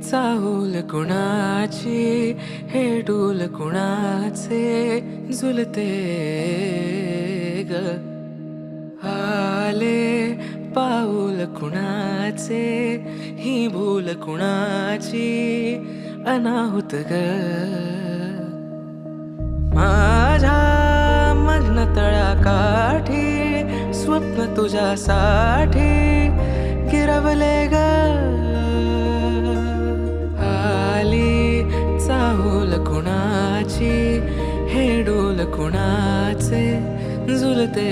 चाहूल कुणाची हे डूल कुणाचे झुलते ग आले पाऊल कुणाचे ही भूल कुणाची अनाहुत ग माझ्या मग्न तळाकाठी स्वप्न तुझ्यासाठी गिरवले ग आली चाहूल कुणाची हे डोल कुणाचे झुलते